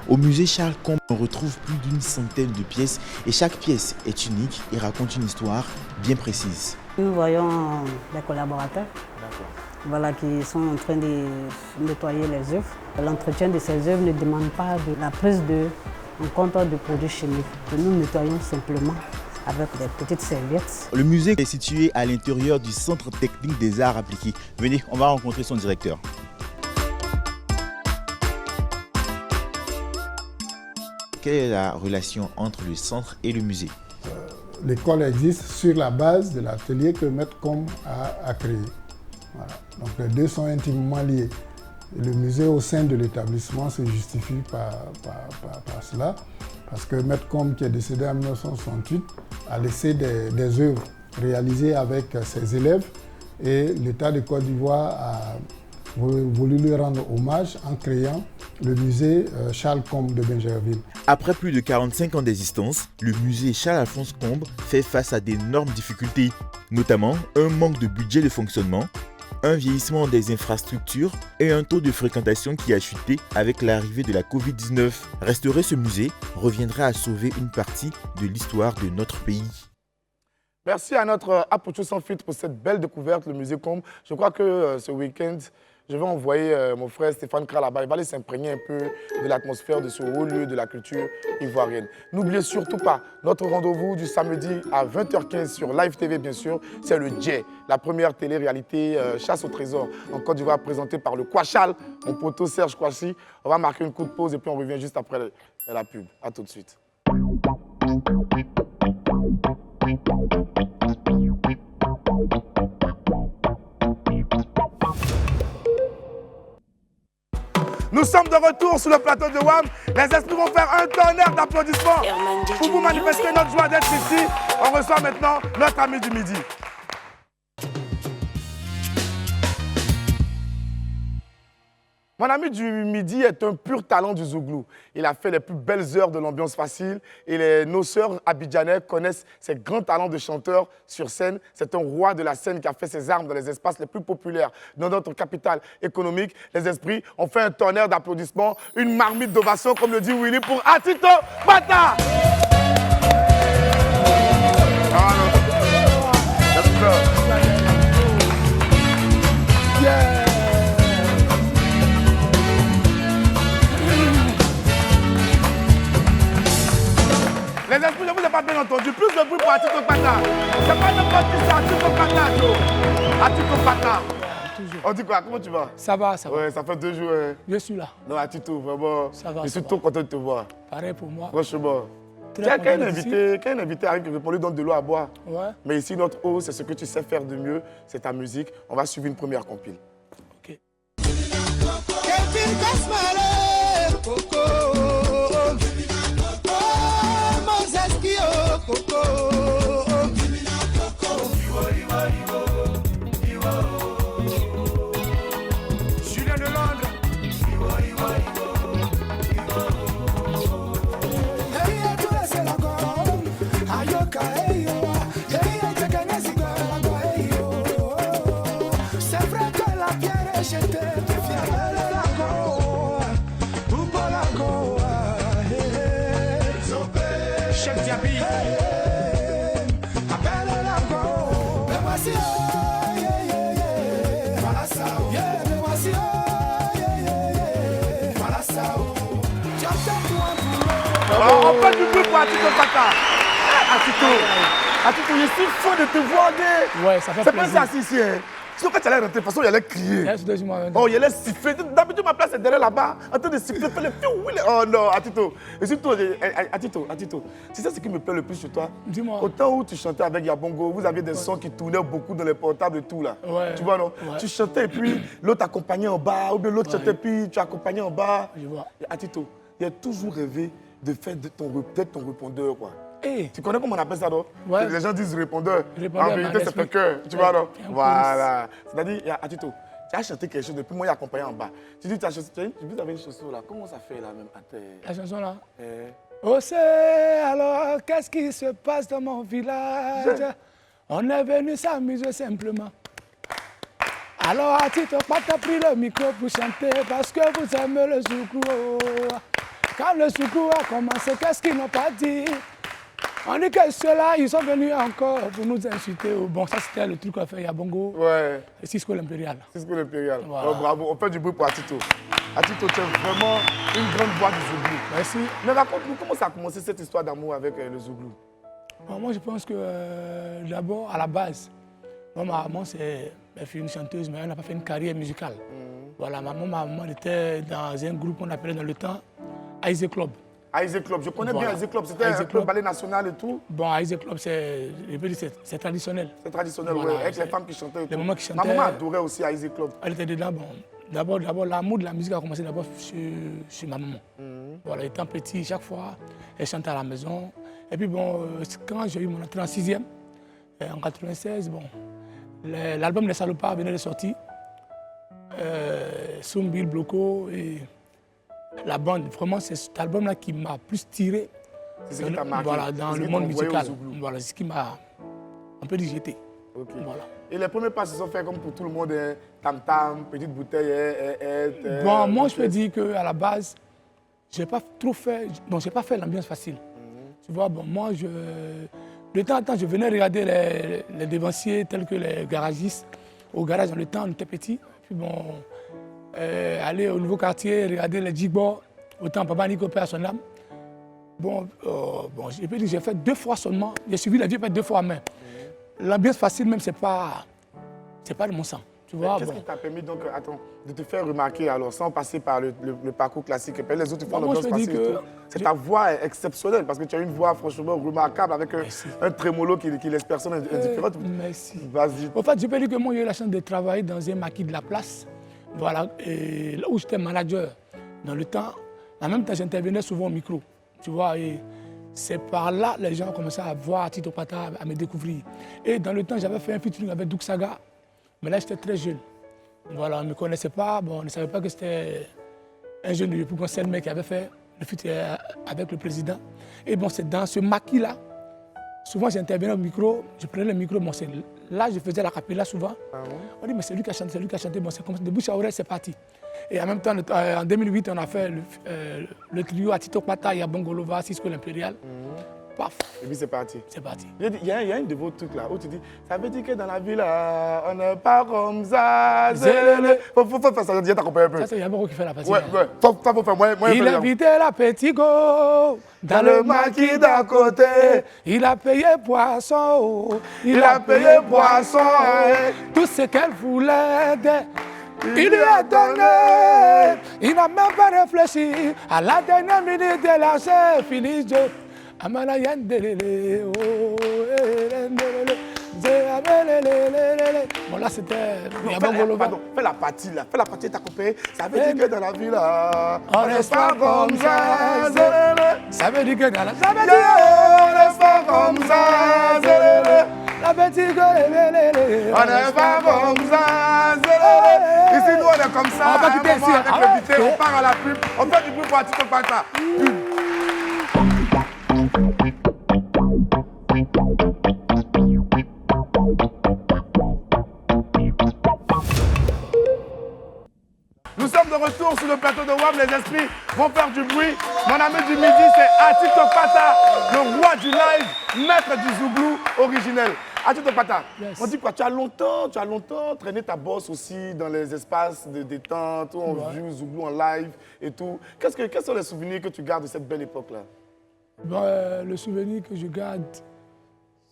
Au musée Charles Combes, on retrouve plus d'une centaine de pièces et chaque pièce est unique et raconte une histoire bien précise. Nous voyons des collaborateurs voilà, qui sont en train de nettoyer les œuvres. L'entretien de ces œuvres ne demande pas de la prise en compte de produits chimiques. Nous nettoyons simplement avec des petites serviettes. Le musée est situé à l'intérieur du Centre technique des arts appliqués. Venez, on va rencontrer son directeur. Quelle est la relation entre le centre et le musée? L'école existe sur la base de l'atelier que Maître Combes a créé. Voilà. Donc les deux sont intimement liés. Et le musée au sein de l'établissement se justifie par cela, parce que Maître Combes, qui est décédé en 1968, a laissé des œuvres réalisées avec ses élèves et l'État de Côte d'Ivoire a voulu lui rendre hommage en créant le musée Charles Combes de Bingerville. Après plus de 45 ans d'existence, le musée Charles-Alphonse Combes fait face à d'énormes difficultés, notamment un manque de budget de fonctionnement, un vieillissement des infrastructures et un taux de fréquentation qui a chuté avec l'arrivée de la Covid-19. Restaurer ce musée reviendrait à sauver une partie de l'histoire de notre pays. Merci à notre Apuchu Sans Filtre pour cette belle découverte, le musée Combes. Je crois que ce week-end, je vais envoyer mon frère Stéphane Kra là-bas. Il va aller s'imprégner un peu de l'atmosphère de ce haut lieu de la culture ivoirienne. N'oubliez surtout pas notre rendez-vous du samedi à 20h15 sur Live TV, bien sûr. C'est le Djé, la première télé-réalité chasse au trésor en Côte d'Ivoire présentée par le Kwachal, mon poteau Serge Kouachi. On va marquer une coup de pause et puis on revient juste après la pub. A tout de suite. Nous sommes de retour sur le plateau de WAM. Les esprits vont faire un tonnerre d'applaudissements pour vous manifester notre joie d'être ici. On reçoit maintenant notre ami du midi. Mon ami du midi est un pur talent du zouglou. Il a fait les plus belles heures de l'ambiance facile et nos sœurs abidjanais connaissent ses grands talents de chanteur sur scène. C'est un roi de la scène qui a fait ses armes dans les espaces les plus populaires dans notre capitale économique. Les esprits ont fait un tonnerre d'applaudissements, une marmite d'ovation, comme le dit Willy, pour Atito Bata. Yeah. Les esprits, je ne vous ai pas bien entendu. Plus de bruit pour Atito Bata. C'est pas n'importe qui, c'est Atito Bata, Atito Bata. Toujours. On dit quoi? Comment tu vas? Ça va, ça va. Ouais, ça fait 2 jours. Je suis là. Non, Atito, vraiment. Ça va. Je suis trop content de te voir. Pareil pour moi. Franchement. Très Quand content un d'être invité arrive, il lui donne de l'eau à boire. Ouais. Mais ici, notre eau, c'est ce que tu sais faire de mieux, c'est ta musique. On va suivre une première compile. Ok. Julien de Londres. C'est vrai que la pierre est jetée, tu viens de la Goa, ou pas la Goa, Chef Diaby, appelle la Goa, mais voici, voilà ça, mais voici, voilà ça, tu as fait tout un boulot. On fait du bruit pour Atito Pata. Atito, je suis fou de te voir. Ouais, ça fait c'est plaisir. pas ça ici. Hein. Sinon, quand tu allais rentrer, de toute façon, il allait crier. Oh, il allait siffler. D'habitude, ma place est derrière là-bas, en train de siffler, faire le fiou. Oh non, Atito. Et surtout, Atito, c'est ça ce qui me plaît le plus chez toi. Dis-moi. Au temps où tu chantais avec Yabongo, vous aviez des sons qui tournaient beaucoup dans les portables et tout là. Ouais. Tu vois, non? Ouais. Tu chantais et puis l'autre accompagnait en bas, ou bien l'autre chantait et puis tu accompagnais en bas. Je vois. Et Atito, il a toujours rêvé de faire d'être ton répondeur, quoi. Hey. Tu connais comment on appelle ça, non? Ouais. Les gens disent répondeur. Répondeur, En vérité, mais c'est un cœur. Tu vois, non? un Voilà. C'est-à-dire, Atito, tu as chanté quelque chose depuis moi, il accompagné en bas. Tu dis, tu avais une chanson là. Comment ça fait là, même à terre? La chanson là. Oh, c'est alors, qu'est-ce qui se passe dans mon village? On est venu s'amuser simplement. Alors, Atito Pata a pris le micro pour chanter parce que vous aimez le zouglou. Quand le zouglou a commencé, qu'est-ce qu'ils n'ont pas dit? On dit que ceux-là, ils sont venus encore pour nous insulter. Bon, ça c'était le truc qu'on a fait à Bongo. Ouais. Et Cisco l'Impérial. Cisco l'Impérial. Voilà. Oh, bravo, on fait du bruit pour Atito. Atito, tu es vraiment une grande voix du Zouglou. Merci. Mais raconte-nous, comment ça a commencé cette histoire d'amour avec le Zouglou? Bon, moi, je pense que d'abord, à la base, moi, ma maman, c'est une chanteuse, mais elle n'a pas fait une carrière musicale. Voilà, ma maman était dans un groupe qu'on appelait dans le temps Aizé Club. Aizé Club, je connais Voilà. bien Aizé Club, c'était un peu ballet national et tout. Bon, Aizé Club, c'est traditionnel. C'est traditionnel, Voilà, ouais, avec les femmes qui chantaient et les tout. mamans qui chantaient. Ma maman adorait aussi Aizé Club. Elle était dedans, bon. D'abord, l'amour de la musique a commencé d'abord chez ma maman. Voilà, étant petit, chaque fois, elle chantait à la maison. Et puis bon, quand j'ai eu mon entrée en 6e, en 96, bon, l'album Les Salopards venait de sortir. Soumbil, Bloco et la bande. Vraiment, c'est cet album-là qui m'a plus tiré C'est ce qui t'a marqué. voilà, dans C'est ce le qui monde t'a envoyé musical. au Zouglou. Voilà, c'est ce qui m'a un peu digité. Ok. Voilà. Et les premiers pas se sont faits comme pour tout le monde, hein, tam-tam, petite bouteille, Bon, moi, je peux dire qu'à la base, je n'ai pas trop fait, bon, j'ai pas fait l'ambiance facile. Tu vois, bon, moi, de temps en temps, je venais regarder les dévanciers tels que les garagistes. Au garage, dans le temps, on était petits. Puis bon, aller au nouveau quartier, regarder les jigbos, autant Papa Nico Père à son âme. Bon, je peux dire, j'ai fait 2 fois seulement. J'ai suivi la vie peut-être 2 fois, mais l'ambiance facile, même, c'est pas de mon sang. Tu vois, qu'est-ce qui t'a permis donc, de te faire remarquer alors, sans passer par le parcours classique et puis les autres font Moi, l'ambiance je dis facile et que tout. C'est ta voix exceptionnelle parce que tu as une voix franchement remarquable avec un trémolo qui laisse personne indifférente. Merci. Vas-y. En fait, je peux dire que moi, j'ai eu la chance de travailler dans un maquis de la place. Voilà, et là où j'étais manager, dans le temps, en même temps, j'intervenais souvent au micro. Tu vois, et c'est par là que les gens ont commencé à voir Tito Pata, à me découvrir. Et dans le temps, j'avais fait un featuring avec Douk Saga, mais là, j'étais très jeune. Voilà, on ne me connaissait pas, bon, on ne savait pas que c'était un jeune de Conseil qui avait fait le featuring avec le président. Et bon, c'est dans ce maquis-là, souvent j'intervenais au micro, je prenais le micro, bon, là je faisais la capella souvent. On dit, mais c'est lui qui a chanté, bon, c'est comme ça, de bouche à oreille, c'est parti. Et en même temps, en 2008, on a fait le trio à Tito Pata, Yabongolova, Cisco l'Impérial. Paf. Et puis c'est parti. C'est parti. Il y a une de vos trucs là où tu dis, ça veut dire que dans la vie là, on n'est pas comme ça. Faut faire ça, déjà t'accompagnes un peu. Ça, c'est Yabongo qui fait la partie. Ouais, ouais. Faut faire moi. Il a invité la petite go dans le maquis d'à côté. Il a payé poisson. Il a payé poisson. Tout ce qu'elle voulait, Il lui a donné, il n'a même pas réfléchi. À la dernière minute de la c'est fini. Amala yandelele, oh, bon là c'était... Pardon, fais la partie là, fais la partie de ta copine. Ça veut dire que dans la vie là, on reste pas comme ça. Ça veut dire que dans la vie, on reste pas comme ça. Ça veut dire que on reste pas comme ça. Ici nous on est comme ça. On va quitter ici. Avec l'invité, on part à la pub. On fait du bruit pour Atito Pata. Nous sommes de retour sur le plateau de WAM, les esprits vont faire du bruit. Mon ami du midi, c'est Atito Pata, le roi du live, maître du zouglou originel. Atito Pata, on dit quoi, tu as longtemps traîné ta bosse aussi dans les espaces de détente où on joue zouglou en live et tout. Quels sont les souvenirs que tu gardes de cette belle époque-là? Le souvenir que je garde,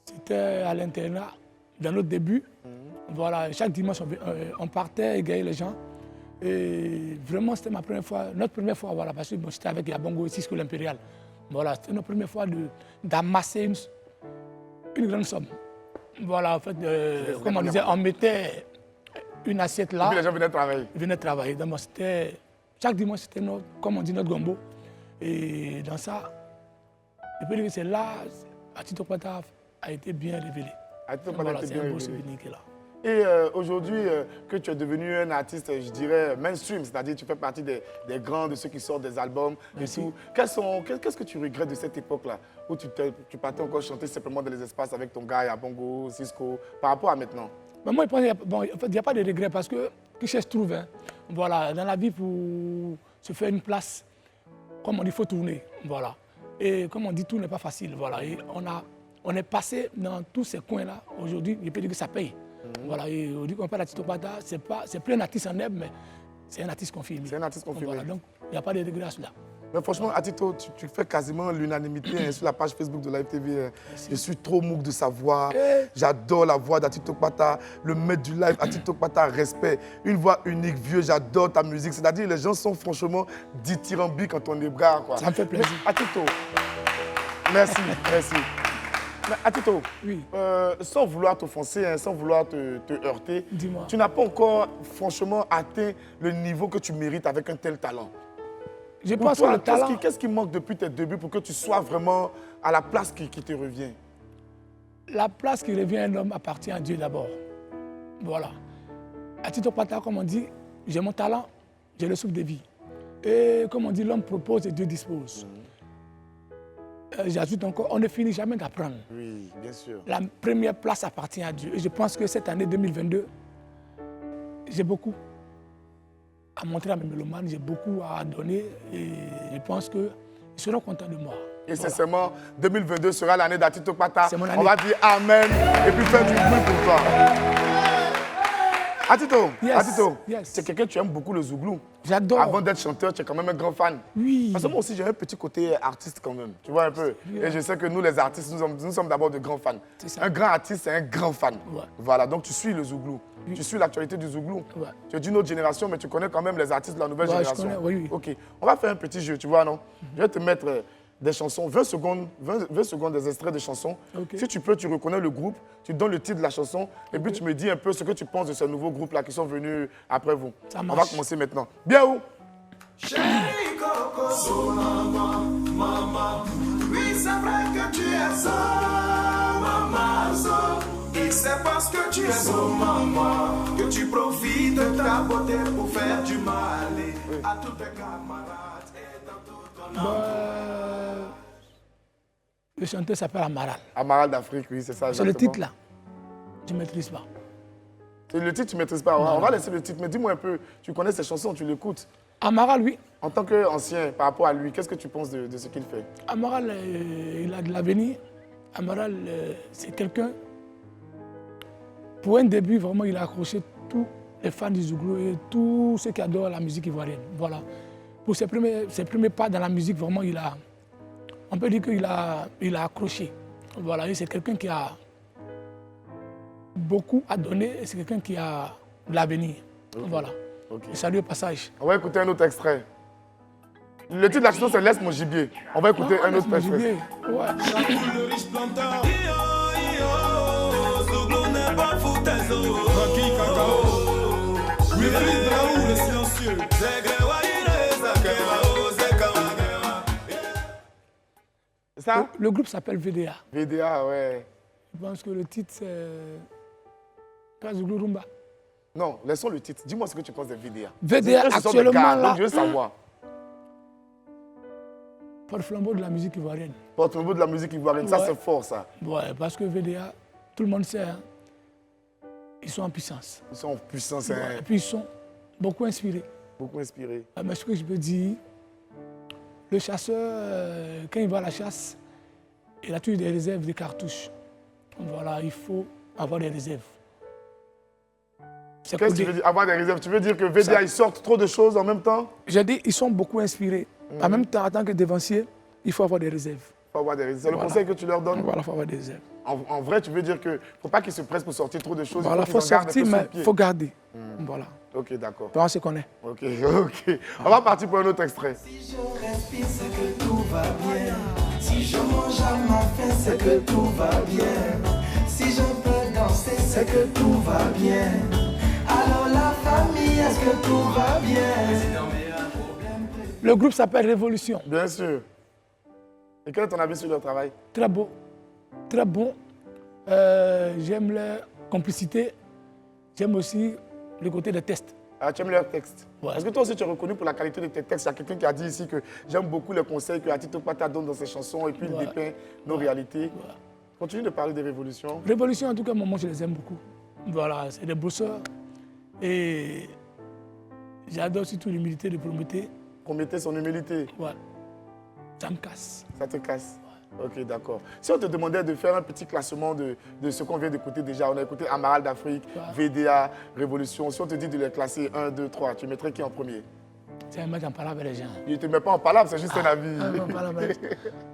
c'était à l'internat, dans notre début. Voilà, chaque dimanche, on partait égayer les gens. Et vraiment, c'était notre première fois, voilà, parce que bon, j'étais avec Yabongo et Cisco l'Impérial. Voilà, c'était notre première fois d'amasser une grande somme. Voilà, en fait, comme on disait, on mettait une assiette là. Et puis les gens venaient travailler. Ils venaient travailler. Donc, chaque dimanche, c'était, comme on dit, notre gombo. Et dans ça, je peux dire que c'est là, Atito Pata a été bien révélé. Atito Pata a été bien révélé. C'est un beau souvenir qu'il a. Et aujourd'hui, que tu es devenu un artiste, je dirais, mainstream, c'est-à-dire tu fais partie des grands, de ceux qui sortent des albums et tout. Qu'est-ce que tu regrettes de cette époque-là, où tu partais encore chanter simplement dans les espaces avec ton gars, Yabongo, Cisco, par rapport à maintenant? Ben moi, il n'y a pas de regret parce que qui se trouve, hein, voilà, dans la vie, pour se faire une place, comme on dit, il faut tourner. Voilà. Et comme on dit, tout n'est pas facile. Voilà. Et on est passé dans tous ces coins-là. Aujourd'hui, je peux dire que ça paye. Voilà, et on dit qu'on parle d'Atito Pata, c'est plus un artiste en herbe, mais c'est un artiste confirmé. C'est un artiste confirmé. Voilà, donc il n'y a pas de regret à cela. Mais franchement, Atito, tu fais quasiment l'unanimité sur la page Facebook de Live TV. Je suis trop mouk de sa voix. J'adore la voix d'Atito Pata, le maître du live, Atito Pata, respect. Une voix unique, vieux, j'adore ta musique. C'est-à-dire les gens sont franchement dithyrambiques quand on est bras. Quoi. Ça me fait plaisir. Mais, Atito, merci, merci. Mais Atito, oui. Sans vouloir t'offenser, hein, sans vouloir te heurter, tu n'as pas encore franchement atteint le niveau que tu mérites avec un tel talent. Je pense que le talent... Qu'est-ce qui manque depuis tes débuts pour que tu sois vraiment à la place qui te revient? La place qui revient à un homme appartient à Dieu d'abord. Voilà. Atito Pata, comme on dit, j'ai mon talent, j'ai le souffle de vie. Et comme on dit, l'homme propose et Dieu dispose. J'ajoute encore, on ne finit jamais d'apprendre. Oui, bien sûr. La première place appartient à Dieu. Et je pense que cette année 2022, j'ai beaucoup à montrer à mes mélomanes, j'ai beaucoup à donner et je pense qu'ils seront contents de moi. Et sincèrement, 2022 sera l'année d'Atito Pata. C'est mon année. On va dire Amen et puis faire du bruit pour toi. Atito, c'est quelqu'un que tu aimes beaucoup le zouglou. J'adore. Avant d'être chanteur, tu es quand même un grand fan. Oui. Parce que moi aussi, j'ai un petit côté artiste quand même. Tu vois un peu. Et je sais que nous, les artistes, nous sommes d'abord de grands fans. Un grand artiste, c'est un grand fan. Ouais. Voilà, donc tu suis le zouglou. Oui. Tu suis l'actualité du zouglou. Ouais. Tu es d'une autre génération, mais tu connais quand même les artistes de la nouvelle génération. Je connais, oui. Ok, on va faire un petit jeu, tu vois, non? Je vais te mettre des chansons, 20 secondes des extraits de chansons. Okay. Si tu peux, tu reconnais le groupe, tu donnes le titre de la chanson, et puis tu me dis un peu ce que tu penses de ces nouveaux groupes-là qui sont venus après vous. Ça On marche. va commencer maintenant. Bien où? Chérie Coco, so maman, maman. Oui, c'est vrai que tu es so, maman, so. Et c'est parce que tu es so, maman, que tu profites de ta beauté pour faire du mal à tous tes camarades et dans tout ton entourage. Le chanteur s'appelle Amaral. Amaral d'Afrique, oui, c'est ça. C'est le titre là. Je ne maîtrise pas. Le titre, tu ne maîtrises pas. On va laisser le titre. Mais dis-moi un peu, tu connais ses chansons, tu l'écoutes? Amaral, oui. En tant qu'ancien, par rapport à lui, qu'est-ce que tu penses de ce qu'il fait? Amaral, il a de l'avenir. Amaral, c'est quelqu'un... Pour un début, vraiment, il a accroché tous les fans du zouglou et tous ceux qui adorent la musique ivoirienne. Voilà. Pour ses premiers pas dans la musique, vraiment, on peut dire qu'il a accroché. Voilà. Et c'est quelqu'un qui a beaucoup à donner et c'est quelqu'un qui a de l'avenir. Okay. Voilà. Je salue au passage. On va écouter un autre extrait. Le titre de la chanson, c'est Laisse mon gibier. On va écouter un autre extrait. Ouais. Le riche planteur. Zouglou n'est pas foutaise. Rocky cacao. Wilfried Raoult, le silencieux. Ça? Le groupe s'appelle VDA. VDA, ouais. Je pense que le titre, c'est pas Zouglou Rumba. Non, laissons le titre. Dis-moi ce que tu penses de VDA. VDA, Ce sont des actuellement, gars, là. donc je veux savoir. Porte-flambeau de la musique ivoirienne. Porte-flambeau de la musique ivoirienne, ça Ouais. c'est fort ça. Ouais, parce que VDA, tout le monde sait, hein, ils sont en puissance. Ils sont en puissance. Ouais, Hein. et puis ils sont beaucoup inspirés. Beaucoup inspirés. Mais ce que je peux dire, le chasseur, quand il va à la chasse, il a toujours des réserves, des cartouches. Voilà, il faut avoir des réserves. Qu'est-ce que tu veux dire, avoir des réserves? Tu veux dire que VDA, ils sortent trop de choses en même temps? J'ai dit, ils sont beaucoup inspirés. En même temps, en tant que dévancier, il faut avoir des réserves. Il faut avoir des réserves. C'est Voilà. le conseil que tu leur donnes? Voilà, il faut avoir des réserves. En vrai, tu veux dire qu'il ne faut pas qu'ils se pressent pour sortir trop de choses. Voilà, il faut sortir, mais il faut garder. Voilà. Ok, d'accord. On se connaît. Ok, ok. On va partir pour un autre extrait. Si je respire, c'est que tout va bien. Si je mange à ma faim, c'est que tout va bien. Si je peux danser, c'est que tout va bien. Alors la famille, est-ce que tout va bien? Le groupe s'appelle Révolution. Bien sûr. Et quel est ton avis sur leur travail? Très beau, très bon. J'aime leur complicité. J'aime aussi le côté des tests. Ah, tu aimes leurs textes? Ouais. Est-ce que toi aussi tu es reconnu pour la qualité de tes textes? Il y a quelqu'un qui a dit ici que j'aime beaucoup les conseils que Atito Pata donne dans ses chansons et puis il dépeint nos réalités. Continue de parler des révolutions. Révolution, en tout cas, moi, je les aime beaucoup. Voilà, c'est des bosseurs. Et j'adore surtout l'humilité de Prométhée. Prométhée, son humilité. Ouais. Ça me casse. Ça te casse? Ok, d'accord. Si on te demandait de faire un petit classement de ce qu'on vient d'écouter déjà, on a écouté Amaral d'Afrique, VDA, Révolution. Si on te dit de les classer 1, 2, 3, tu mettrais qui en premier? C'est un match en parlant avec les gens. Il ne te met pas en palabre, c'est juste un avis.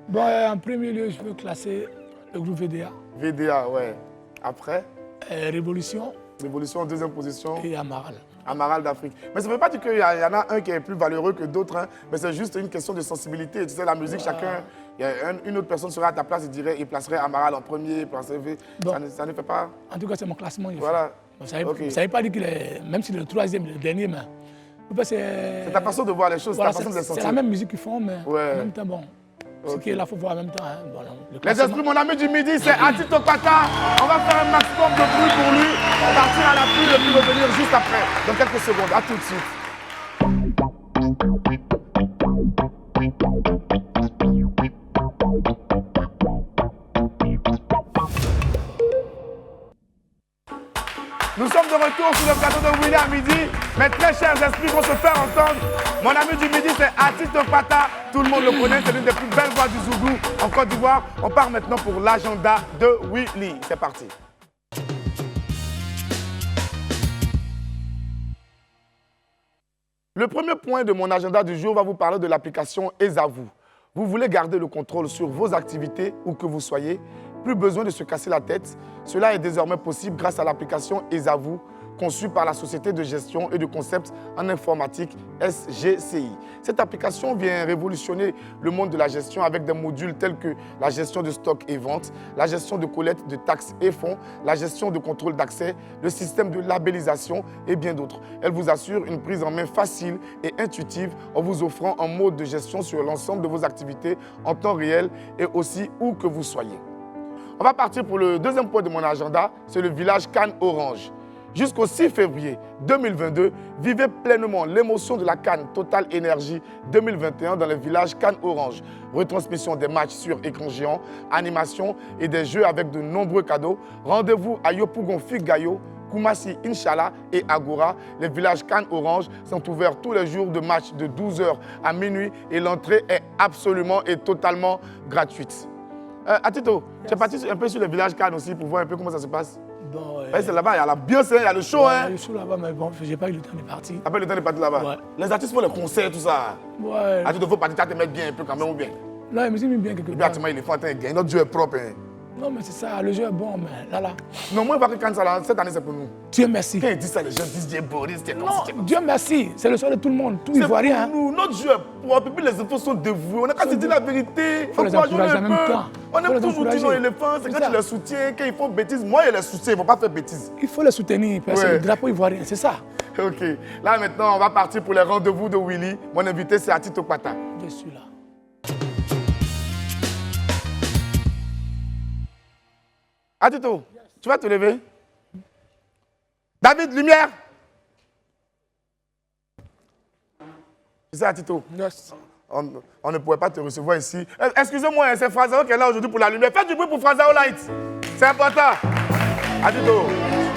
Bon, en premier lieu, je veux classer le groupe VDA. VDA, ouais. Après? Révolution. Révolution en deuxième position. Et Amaral. Amaral d'Afrique. Mais ça ne veut pas dire qu'il y en a un qui est plus valeureux que d'autres, hein, mais c'est juste une question de sensibilité. Tu sais, la musique, chacun, il y a une autre personne serait à ta place, il placerait Amaral en premier, ça ne fait pas... En tout cas, c'est mon classement. Voilà. Ça ne veut pas dire qu'il est, même s'il est le troisième, le dernier, mais... C'est ta façon de voir les choses, voilà, ta façon de les sentir. C'est la même musique qu'ils font, mais ouais. en même temps, bon... Ce qui est là, il faut voir en même temps. Hein. Voilà, les esprits, mon ami du midi, c'est Atito Pata. On va faire un maximum de bruit pour lui. On va partir à la pub et puis revenir juste après, dans quelques secondes. À tout de suite. Nous sommes de retour sur le plateau de Willy à midi. Mes très chers esprits vont se faire entendre. Mon ami du midi, c'est Atito Pata. Tout le monde le connaît, c'est l'une des plus belles voix du Zouglou en Côte d'Ivoire. On part maintenant pour l'agenda de Willy. C'est parti. Le premier point de mon agenda du jour va vous parler de l'application Ezavou. Vous voulez garder le contrôle sur vos activités où que vous soyez? Plus besoin de se casser la tête. Cela est désormais possible grâce à l'application Ezavou, conçue par la société de gestion et de concepts en informatique SGCI. Cette application vient révolutionner le monde de la gestion avec des modules tels que la gestion de stock et vente, la gestion de collecte de taxes et fonds, la gestion de contrôle d'accès, le système de labellisation et bien d'autres. Elle vous assure une prise en main facile et intuitive en vous offrant un mode de gestion sur l'ensemble de vos activités en temps réel et aussi où que vous soyez. On va partir pour le deuxième point de mon agenda, c'est le village Cannes Orange. Jusqu'au 6 février 2022, vivez pleinement l'émotion de la Cannes Total Énergie 2021 dans le village Cannes Orange. Retransmission des matchs sur écran géant, animation et des jeux avec de nombreux cadeaux. Rendez-vous à Yopougon Figayo, Koumassi Inch'Allah et Agora. Les villages Cannes Orange sont ouverts tous les jours de match de 12h à minuit et l'entrée est absolument et totalement gratuite. Atito, tu es parti un peu sur le village Cannes aussi pour voir un peu comment ça se passe? Bon, c'est là-bas, il y a l'ambiance, il y a le show. Ouais, hein. il y a le show là-bas, mais bon, j'ai pas eu le temps de partir. T'as pas eu le temps de partir là-bas? Ouais. Les artistes font les concerts, tout ça. Ouais. Atito, il faut partir, tu te mettre bien un peu quand même ou bien? Là, je me suis mis bien quelque Et puis, part. actuellement, il est fort, il y a notre Dieu est propre. Hein. Non, mais c'est ça, le jeu est bon, mais là. Non, moi, je vois que quand ça, là, cette année, c'est pour nous. Dieu merci. Quand ils disent ça, les gens disent Dieu Boris, Dieu Non, Dieu merci, c'est le soir de tout le monde, tout Ivoirien. C'est pour nous, notre jeu, pour un peu plus, les enfants sont dévoués. On a qu'à se dire la vérité. Il faut les encourager en même temps. On aime toujours dire non, éléphant, c'est quand tu les soutiens, quand ils font bêtises. Moi, je les soutiens, ils ne vont pas faire bêtises. Il faut les soutenir, parce que c'est le drapeau ivoirien, c'est ça. Ok. Là, maintenant, on va partir pour les rendez-vous de Willy. Mon invité, c'est Atito Pata. Je suis là. Atito, tu vas te lever? David, lumière! C'est ça, Atito? Yes. On ne pouvait pas te recevoir ici. Excusez-moi, c'est Frazao qui est là aujourd'hui pour la lumière. Faites du bruit pour Frazao Light. C'est important. Atito,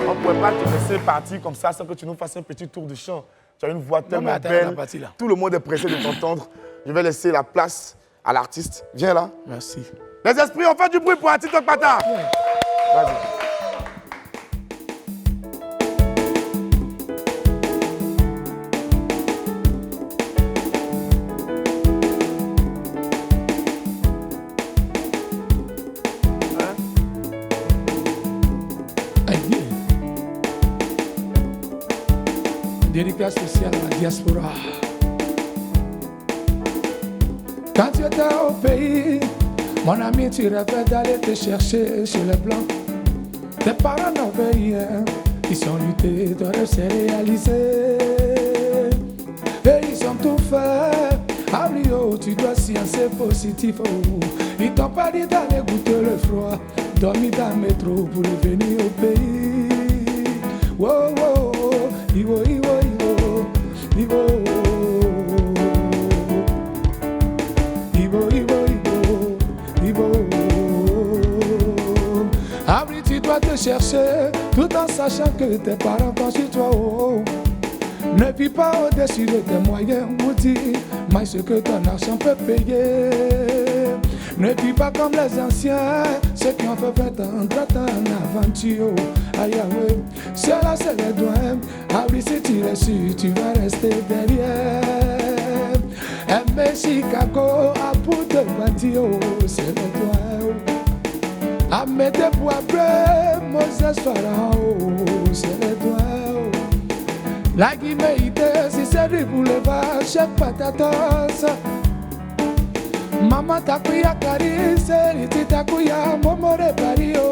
on ne pouvait pas te laisser partir comme ça sans que tu nous fasses un petit tour de chant. Tu as une voix tellement belle. Tout le monde est pressé de t'entendre. Je vais laisser la place à l'artiste. Viens là. Merci. Les esprits, on fait du bruit pour Atito Pata. Vas-y. Dédicace spéciale à la diaspora. Quand tu étais au pays, mon ami, tu rêvais d'aller te chercher chez les Blancs. Tes parents n'avaient rien, ils ont lutté, ton rêve s'est réalisé. Et ils ont tout fait. Ah Rio, tu dois sciencer positif. Oh. Ils t'ont pas dit d'aller goûter le froid, dormir dans le métro pour revenir au pays. Wow, wow, Ivo, Ivo, Ivo, Ivo. Ivo, Ivo, Ivo, Ivo. Abri, tu dois te chercher, tout en sachant que tes parents pensent sur toi. Oh. Ne vis pas au-dessus de tes moyens, Mouti, mais ce que ton argent peut payer. Ne vis pas comme les anciens, ceux qui ont fait 20 ans, 30 ans en aventure. Aïe, aïe, cela c'est les doigts. Abri, si tu es sûr, tu vas rester derrière. Aimer Chicago, à bout de bâtir, c'est les doigts. Amete pour après, Moses Pharaon, c'est les doigts. La Guiméité, si c'est du boulevard, chef patatos. Maman takuya karise, iti takuya momore pario.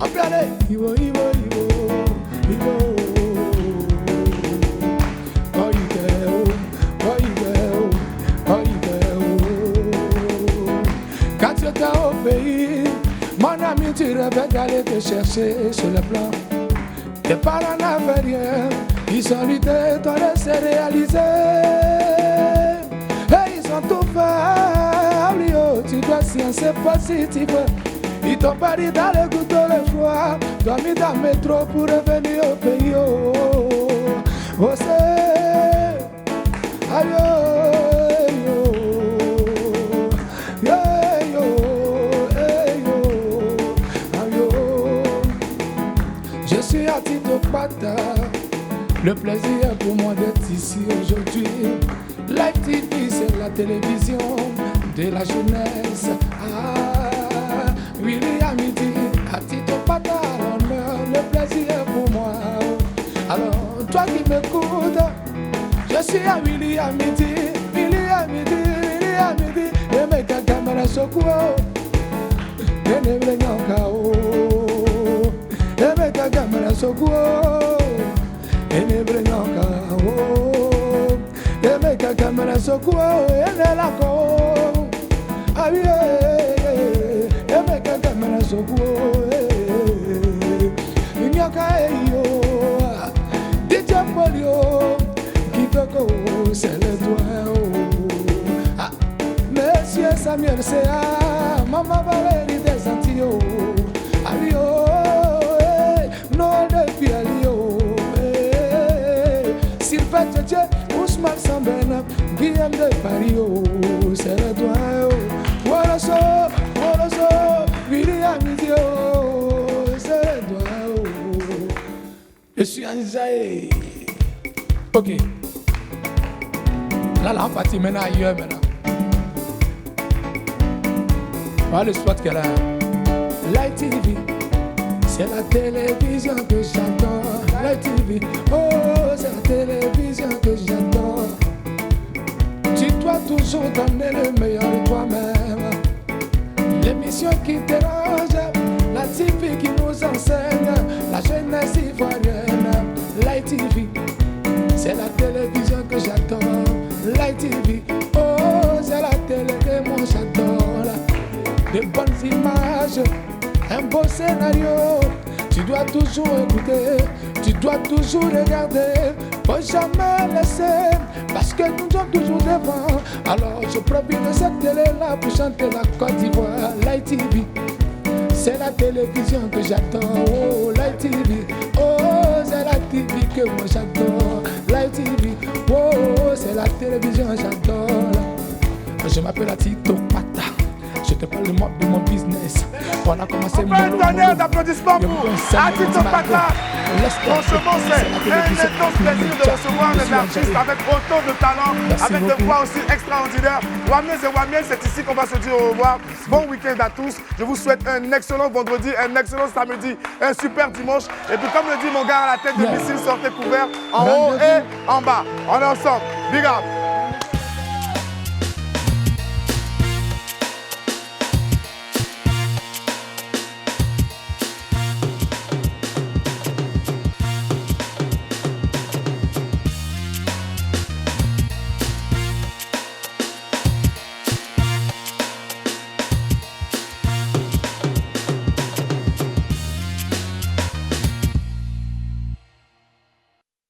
On peut aller, Ivo, Ivo, Ivo, Ivo. Oh, Ivo, oh, Ivo, oh, Ivo. Quand tu étais au pays, mon ami, tu rêvais d'aller te chercher sur le plan. Tes parents n'avaient rien, ils ont lutté, ton rêve s'est réalisé. Et ils ont tout fait, Rio, tu dois sciencer positif. Ils t'ont pas dit d'aller goûter le froid, dormir dans le métro pour revenir au pays. Oh, c'est, aïe, yo, yo, yo, je suis Atito Pata, le plaisir pour moi d'être ici aujourd'hui. Live TV, c'est la télévision de la jeunesse. Ah, Willy à midi, Atito Pata à l'honneur, le plaisir pour moi. Alors, toi qui m'écoutes, je suis à Willy à midi, Willy à midi, Willy à midi. Et mes caméras secours, et les vrais kao. Et mes caméras secours, et les vrais kao. Emeka kamera sokuo enela ko abiye Emeka kamera sokuo Nyoka eyo DJ Polio Kitoko c'est le doigt Monsieur Samuel Sea Maman Valérie des Antilles Abiyo no de Fialio Sylvette Dieu Ousmane Sambena, Guillaume de Paris, c'est le doigt. Voilà ça, William Idio, c'est le doigt. Je suis en Isaïe. Ok. Là, on partit maintenant ailleurs maintenant. Pas le spot qu'elle a. Light TV, c'est la télévision que j'adore. Light TV, oh, c'est la télévision que j'adore. Tu dois toujours donner le meilleur de toi-même. L'émission qui dérange, la TV qui nous enseigne, la jeunesse ivoirienne. Light TV, c'est la télévision que j'adore. Light TV, oh, c'est la télé que moi j'adore. De bonnes images, un beau scénario. Tu dois toujours écouter, tu dois toujours regarder. Faut jamais laisser, parce que nous sommes toujours devant. Alors je profite de cette télé-là pour chanter la Côte d'Ivoire. Light TV, c'est la télévision que j'adore. Oh, Light TV, oh, c'est la TV que moi j'adore. Light TV, oh, c'est la télévision que j'adore. Je m'appelle Tito Pata. Je te parle de mon business. On a commencé on fait un tonnerre d'applaudissements pour Tito Pata. Franchement, c'est un intense plaisir de recevoir des artistes avec autant de talent, avec des voix aussi extraordinaires. Wamiel et Wamiel, c'est ici qu'on va se dire au revoir. Bon week-end à tous. Je vous souhaite un excellent vendredi, un excellent samedi, un super dimanche. Et puis comme le dit mon gars à la tête de missile, sortez couverts en haut et en bas. On est ensemble. Big up.